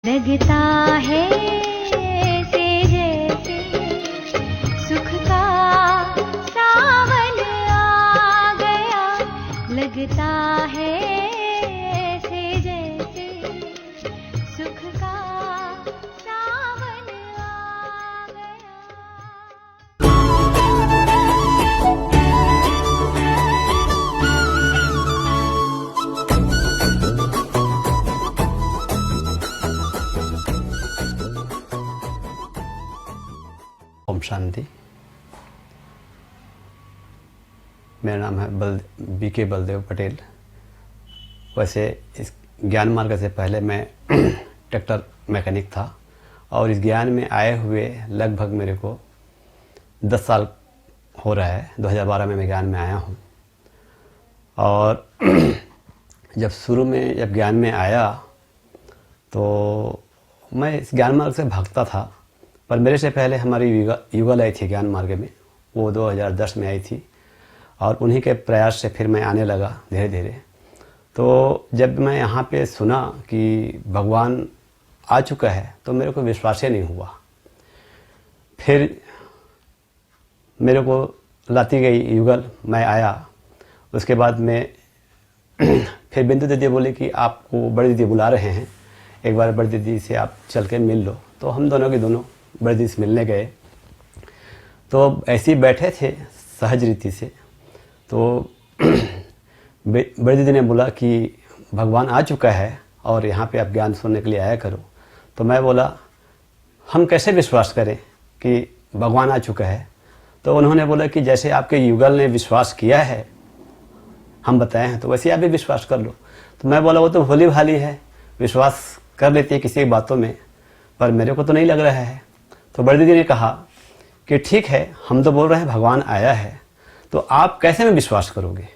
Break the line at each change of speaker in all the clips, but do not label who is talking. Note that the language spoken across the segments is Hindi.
लगता है ऐसे जैसे सुख का सावन आ गया, लगता है ऐसे जैसे सुख का सावन आ गया।
ओम शांति। मेरा नाम है बीके बलदेव पटेल। वैसे इस ज्ञान मार्ग से पहले मैं ट्रैक्टर मैकेनिक था और इस ज्ञान में आए हुए लगभग मेरे को 10 साल हो रहा है। 2012 में मैं ज्ञान में आया हूँ और जब शुरू में जब ज्ञान में आया तो मैं इस ज्ञान मार्ग से भागता था, पर मेरे से पहले हमारी युगल आई थी ज्ञान मार्ग में, वो 2010 में आई थी और उन्हीं के प्रयास से फिर मैं आने लगा धीरे धीरे। तो जब मैं यहाँ पे सुना कि भगवान आ चुका है तो मेरे को विश्वास ही नहीं हुआ। फिर मेरे को लाती गई युगल, मैं आया। उसके बाद में फिर बिंदु दीदी बोली कि आपको बड़ी दीदी बुला रहे हैं, एक बार बड़ी दीदी से आप चल के मिल लो। तो हम दोनों के दोनों बड़ी दीदी से मिलने गए। तो ऐसे ही बैठे थे सहज रीति से, तो बड़ी दीदी ने बोला कि भगवान आ चुका है और यहाँ पे आप ज्ञान सुनने के लिए आया करो। तो मैं बोला हम कैसे विश्वास करें कि भगवान आ चुका है। तो उन्होंने बोला कि जैसे आपके युगल ने विश्वास किया है, हम बताए हैं, तो वैसे आप भी विश्वास कर लो। तो मैं बोला वो तो भोली भाली है, विश्वास कर लेती है किसी बातों में, पर मेरे को तो नहीं लग रहा है। तो बड़ी दीदी ने कहा कि ठीक है, हम तो बोल रहे हैं भगवान आया है, तो आप कैसे में विश्वास करोगे।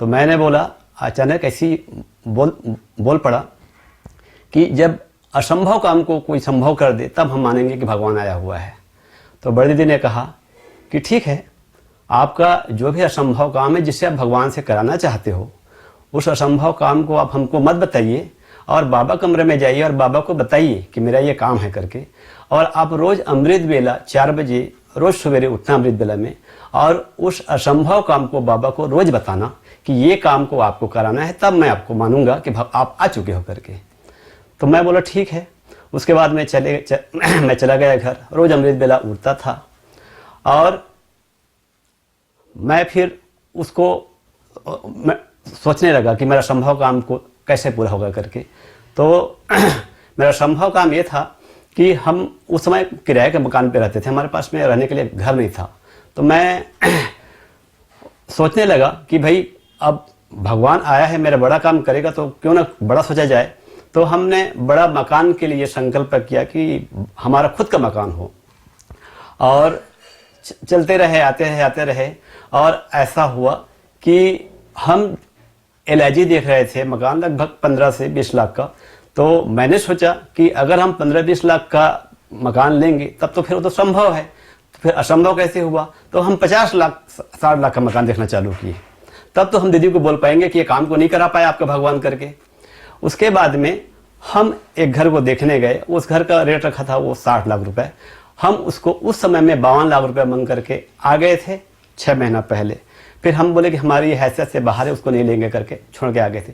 तो मैंने बोला, अचानक ऐसी बोल पड़ा कि जब असंभव काम को कोई संभव कर दे तब हम मानेंगे कि भगवान आया हुआ है। तो बड़ी दीदी ने कहा कि ठीक है, आपका जो भी असंभव काम है जिसे आप भगवान से कराना चाहते हो, उस असंभव काम को आप हमको मत बताइए और बाबा कमरे में जाइए और बाबा को बताइए कि मेरा ये काम है करके। और आप रोज़ अमृत बेला 4 बजे रोज़ सवेरे उठना अमृत बेला में, और उस असंभव काम को बाबा को रोज़ बताना कि ये काम को आपको कराना है, तब मैं आपको मानूंगा कि आप आ चुके हो करके। तो मैं बोला ठीक है। उसके बाद मैं चला गया घर। रोज़ अमृत बेला उठता था और मैं फिर उसको मैं सोचने लगा कि मेरा संभव काम को कैसे पूरा होगा करके। तो मेरा संभव काम ये था कि हम उस समय किराए के मकान पे रहते थे, हमारे पास में रहने के लिए घर नहीं था। तो मैं सोचने लगा कि भाई अब भगवान आया है, मेरा बड़ा काम करेगा तो क्यों ना बड़ा सोचा जाए। तो हमने बड़ा मकान के लिए संकल्प किया कि हमारा खुद का मकान हो, और चलते रहे, आते रहे। और ऐसा हुआ कि हम LIG देख रहे थे, मकान लगभग 15 से 20 लाख का। तो मैंने सोचा कि अगर हम 15-20 लाख का मकान लेंगे तब तो फिर वो तो संभव है, तो फिर असंभव कैसे हुआ। तो हम 50 लाख 60 लाख का मकान देखना चालू किए, तब तो हम दीदी को बोल पाएंगे कि ये काम को नहीं करा पाया आपका भगवान करके। उसके बाद में हम एक घर को देखने गए, उस घर का रेट रखा था वो 60 लाख रुपए। हम उसको उस समय में 52 लाख रुपए मांग करके आ गए थे 6 महीना पहले। फिर हम बोले कि हमारी हैसियत से बाहर है, उसको नहीं लेंगे करके छोड़ के आ गए थे।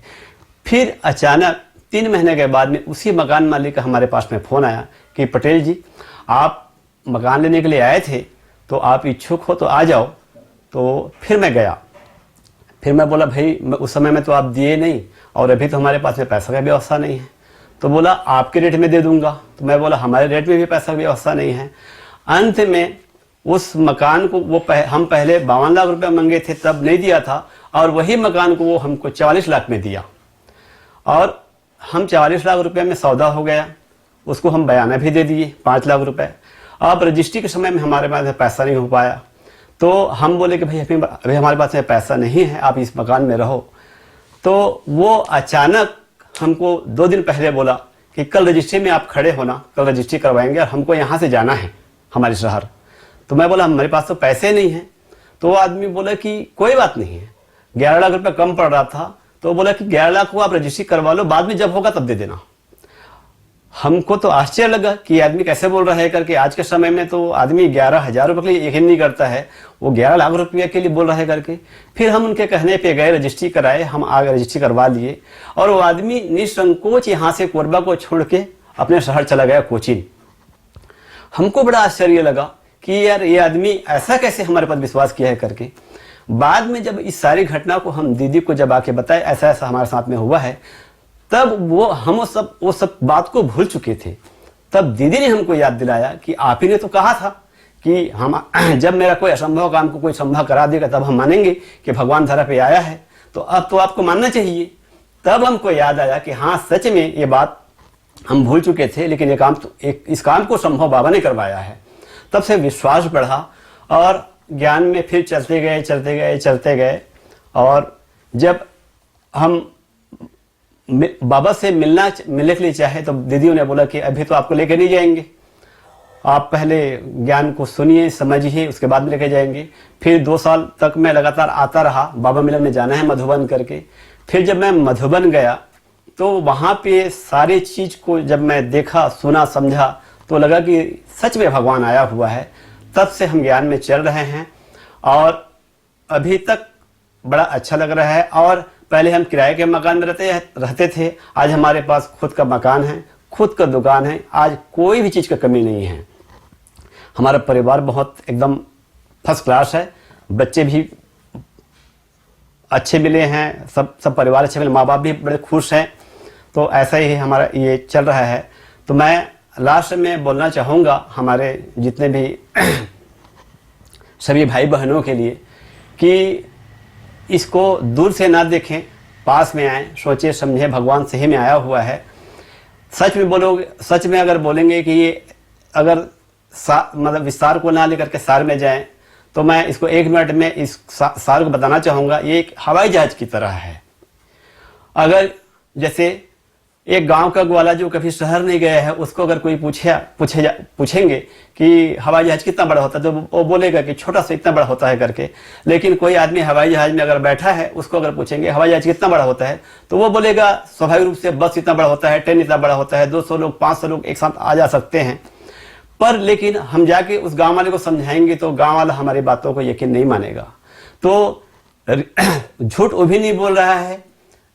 फिर अचानक 3 महीने के बाद में उसी मकान मालिक का हमारे पास में फ़ोन आया कि पटेल जी, आप मकान लेने के लिए आए थे, तो आप इच्छुक हो तो आ जाओ। तो फिर मैं गया। फिर मैं बोला भाई उस समय में तो आप दिए नहीं और अभी तो हमारे पास में पैसा का व्यवस्था नहीं है। तो बोला आपके रेट में दे दूंगा। तो मैं बोला हमारे रेट में भी पैसा की व्यवस्था नहीं है। अंत में उस मकान को हम पहले 52 लाख रुपए मांगे थे तब नहीं दिया था, और वही मकान को वो हमको 44 लाख में दिया, और हम 44 लाख रुपए में सौदा हो गया। उसको हम बयाना भी दे दिए 5 लाख रुपए। अब रजिस्ट्री के समय में हमारे पास पैसा नहीं हो पाया। तो हम बोले कि भाई अभी हमारे पास में पैसा नहीं है, आप इस मकान में रहो। तो वो अचानक हमको 2 दिन पहले बोला कि कल रजिस्ट्री में आप खड़े होना, कल रजिस्ट्री करवाएंगे और हमको यहाँ से जाना है हमारे शहर। तो मैं बोला हमारे पास तो पैसे नहीं हैं। तो वो आदमी बोला कि कोई बात नहीं है, 11 लाख रुपए कम पड़ रहा था। तो बोला कि 11 लाख को आप रजिस्ट्री करवा लो, बाद में जब होगा तब दे देना। हमको तो आश्चर्य लगा कि ये आदमी कैसे बोल रहा है करके। आज के समय में तो आदमी 11,000 रुपये के लिए यकीन नहीं करता है, वो 11 लाख रुपये के लिए बोल रहा है करके। फिर हम उनके कहने पे गए, रजिस्ट्री कराए, हम आगे रजिस्ट्री करवा लिए और वो आदमी निसंकोच यहाँ से कोरबा को छोड़ के अपने शहर चला गया कोचीन। हमको बड़ा आश्चर्य लगा कि यार ये आदमी ऐसा कैसे हमारे पर विश्वास किया है करके। बाद में जब इस सारी घटना को हम दीदी को जब आके बताए ऐसा ऐसा हमारे साथ में हुआ है, तब हम वो सब बात को भूल चुके थे। तब दीदी ने हमको याद दिलाया कि आप ही ने तो कहा था कि हम जब मेरा कोई असंभव काम को कोई संभव करा देगा तब हम मानेंगे कि भगवान धरा पे आया है, तो अब तो आपको मानना चाहिए। तब हमको याद आया कि हाँ सच में ये बात हम भूल चुके थे, लेकिन ये काम तो इस काम को संभव बाबा ने करवाया है। तब से विश्वास बढ़ा और ज्ञान में फिर चलते गए और जब हम बाबा से मिलने के लिए चाहे तो दीदियों ने बोला कि अभी तो आपको लेके नहीं जाएंगे, आप पहले ज्ञान को सुनिए समझिए उसके बाद में लेके जाएंगे। फिर 2 साल तक मैं लगातार आता रहा, बाबा मिलन में जाना है मधुबन करके। फिर जब मैं मधुबन गया तो वहाँ पे सारी चीज को जब मैं देखा सुना समझा तो लगा कि सच में भगवान आया हुआ है। तब से हम ज्ञान में चल रहे हैं और अभी तक बड़ा अच्छा लग रहा है। और पहले हम किराए के मकान में रहते थे, आज हमारे पास खुद का मकान है, खुद का दुकान है, आज कोई भी चीज़ का कमी नहीं है। हमारा परिवार बहुत एकदम फर्स्ट क्लास है, बच्चे भी अच्छे मिले हैं, सब परिवार अच्छे मिले, माँ बाप भी बड़े खुश हैं। तो ऐसा ही हमारा ये चल रहा है। तो मैं लास्ट में बोलना चाहूँगा हमारे जितने भी सभी भाई बहनों के लिए कि इसको दूर से ना देखें, पास में आए, सोचे समझे भगवान सही में आया हुआ है। सच में अगर बोलेंगे कि ये अगर मतलब विस्तार को ना लेकर के सार में जाएं तो मैं इसको 1 मिनट में इस सार को बताना चाहूँगा। ये एक हवाई जहाज की तरह है। अगर जैसे एक गांव का ग्वाला जो कभी शहर नहीं गया है उसको अगर कोई पूछेंगे कि हवाई जहाज कितना बड़ा होता है तो वो बोलेगा कि छोटा सा इतना बड़ा होता है करके। लेकिन कोई आदमी हवाई जहाज में अगर बैठा है उसको अगर पूछेंगे हवाई जहाज कितना बड़ा होता है तो वो बोलेगा स्वाभाविक रूप से बस इतना बड़ा होता है, ट्रेन इतना बड़ा होता है, 200 लोग 500 लोग एक साथ आ जा सकते हैं। पर लेकिन हम जाके उस गाँव वाले को समझाएंगे तो गाँव वाला हमारी बातों को यकीन नहीं मानेगा। तो झूठ वो भी नहीं बोल रहा है,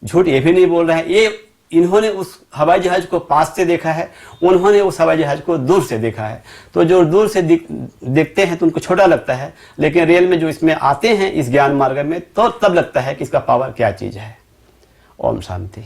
झूठ ये भी नहीं बोल रहा है। ये इन्होंने उस हवाई जहाज को पास से देखा है, उन्होंने उस हवाई जहाज को दूर से देखा है। तो जो दूर से देखते हैं तो उनको छोटा लगता है, लेकिन रियल में जो इसमें आते हैं इस ज्ञान मार्ग में तो तब लगता है कि इसका पावर क्या चीज है। ओम शांति।